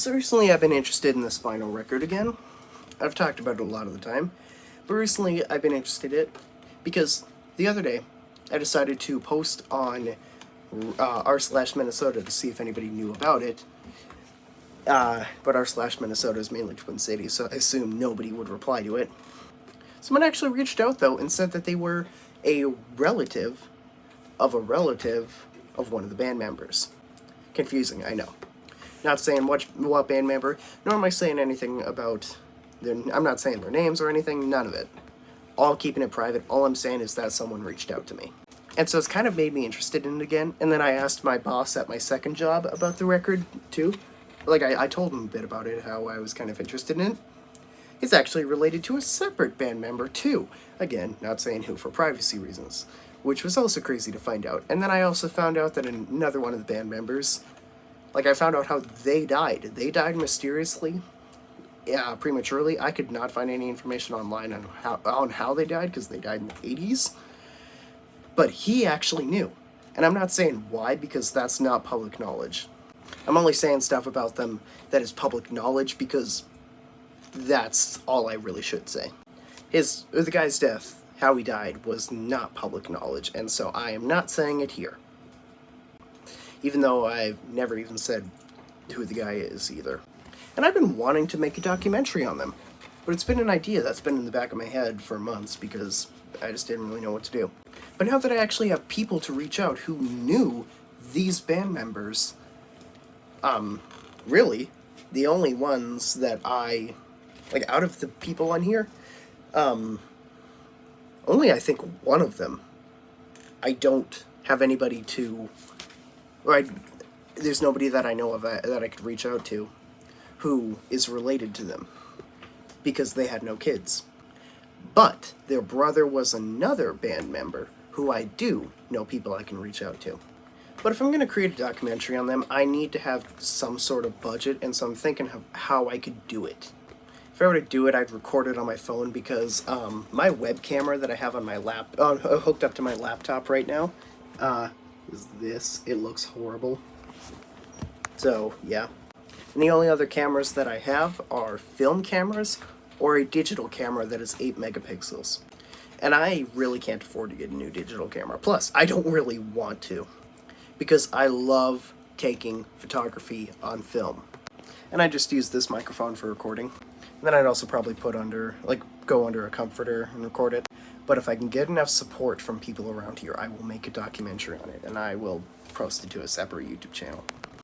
So recently I've been interested in this vinyl record again. I've talked about it a lot of the time, but recently I've been interested in it because the other day I decided to post on r/Minnesota to see if anybody knew about it. But r/Minnesota is mainly Twin Cities, so I assume nobody would reply to it. Someone actually reached out though and said that they were a relative of one of the band members. Confusing, I know. Not saying what band member, nor am I saying anything about I'm not saying their names or anything, none of it. All keeping it private. All I'm saying is that someone reached out to me. And so it's kind of made me interested in it again. And then I asked my boss at my second job about the record, too. Like, I told him a bit about it, how I was kind of interested in it. It's actually related to a separate band member, too. Again, not saying who for privacy reasons. Which was also crazy to find out. And then I also found out that another one of the band members, I found out how they died. They died mysteriously, prematurely. I could not find any information online on how they died, because they died in the 80s. But he actually knew. And I'm not saying why, because that's not public knowledge. I'm only saying stuff about them that is public knowledge, because that's all I really should say. The guy's death, how he died, was not public knowledge, and so I am not saying it here. Even though I've never even said who the guy is, either. And I've been wanting to make a documentary on them, but it's been an idea that's been in the back of my head for months because I just didn't really know what to do. But now that I actually have people to reach out who knew these band members, really, the only ones that out of the people on here, only I think one of them, I don't have anybody to... there's nobody that I know of that I could reach out to who is related to them because they had no kids. But their brother was another band member who I do know people I can reach out to. But if I'm going to create a documentary on them, I need to have some sort of budget, and so I'm thinking of how I could do it. If I were to do it, I'd record it on my phone because my web camera that I have on my hooked up to my laptop right now, is this. It looks horrible. So, yeah. And the only other cameras that I have are film cameras or a digital camera that is 8 megapixels. And I really can't afford to get a new digital camera. Plus, I don't really want to, because I love taking photography on film. And I just use this microphone for recording. And then I'd also probably go under a comforter and record it. But if I can get enough support from people around here, I will make a documentary on it, and I will post it to a separate YouTube channel.